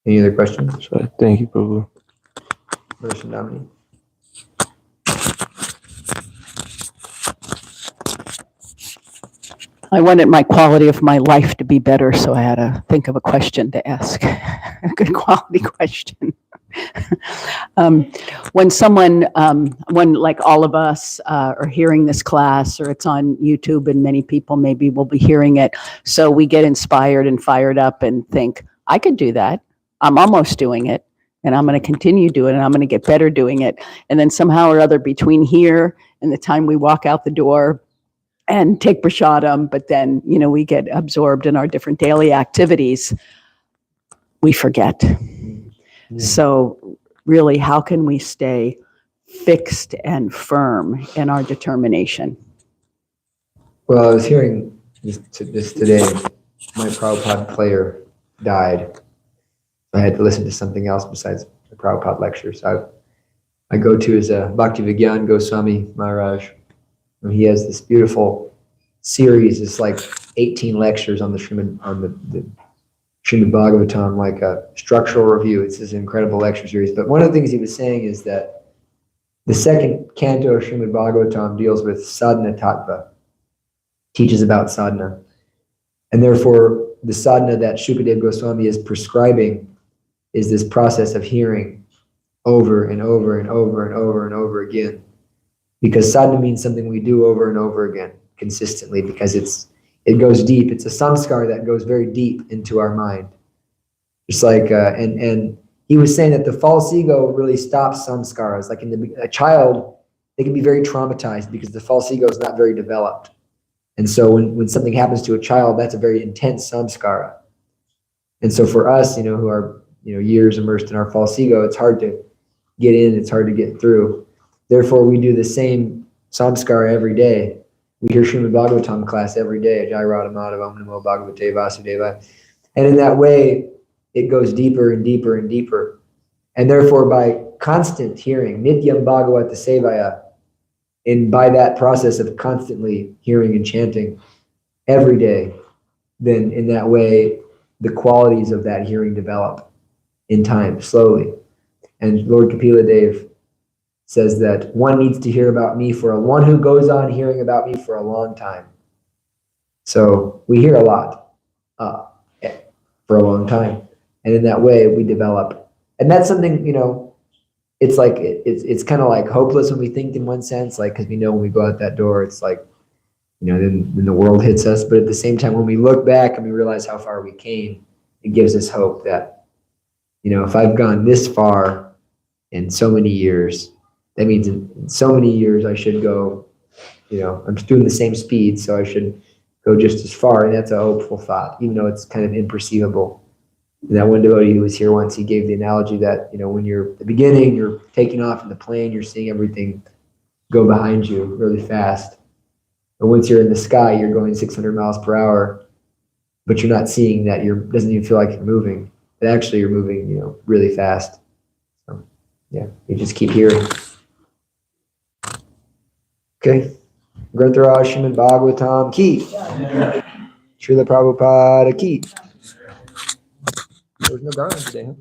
Any other questions? So, thank you, Prabhu. Mercy Damini. I wanted my quality of my life to be better, so I had to think of a question to ask. A good quality question. When someone, when like all of us are hearing this class, or it's on YouTube and many people maybe will be hearing it, so we get inspired and fired up and think, I could do that. I'm almost doing it, and I'm going to continue doing it, and I'm going to get better doing it. And then somehow or other between here and the time we walk out the door and take prasadam, but then, we get absorbed in our different daily activities, we forget. So really, how can we stay fixed and firm in our determination? Well, I was hearing this today. My Prabhupada player died. I had to listen to something else besides the Prabhupada lectures. I go to his Bhakti Vigyan Goswami Maharaj. And he has this beautiful series. It's like 18 lectures on the Srimad Bhagavatam, like a structural review. It's this incredible lecture series. But one of the things he was saying is that the second canto of Srimad Bhagavatam deals with sadhana tattva, teaches about sadhana. And therefore, the sadhana that Shukadev Goswami is prescribing is this process of hearing over and over and over and over and over again. Because sadhana means something we do over and over again consistently, because it goes deep. It's a samskar that goes very deep into our mind. Just like, and he was saying that the false ego really stops samskaras. Like a child, they can be very traumatized because the false ego is not very developed. And so when something happens to a child, that's a very intense samskara. And so for us, who are, years immersed in our false ego, it's hard to get in, it's hard to get through. Therefore, we do the same samskara every day. We hear Srimad Bhagavatam class every day. Jai Radha Madhava Om Namo Bhagavate Vasudeva. And in that way, it goes deeper and deeper and deeper. And therefore, by constant hearing, Nityam Bhagavata Sevaya, and by that process of constantly hearing and chanting every day, then in that way, the qualities of that hearing develop in time, slowly. And Lord Kapila Dev says that one needs to hear about me one who goes on hearing about me for a long time. So we hear a lot for a long time. And in that way, we develop. And that's something, it's like, it's kind of like hopeless when we think in one sense, like, because we know when we go out that door, it's like, then the world hits us. But at the same time, when we look back and we realize how far we came, it gives us hope that, if I've gone this far in so many years, that means in so many years I should go, I'm just doing the same speed, so I should go just as far. And that's a hopeful thought, even though it's kind of imperceivable. And that one devotee who was here once, he gave the analogy that, when you're at the beginning, you're taking off in the plane, you're seeing everything go behind you really fast. But once you're in the sky, you're going 600 miles per hour, but you're not seeing that. Doesn't even feel like you're moving. But actually, you're moving, really fast. So, yeah, you just keep hearing. Okay. Grantharaj Srimad Bhagavatam ki. Srila Prabhupada ki. There was no Gauranga today, huh?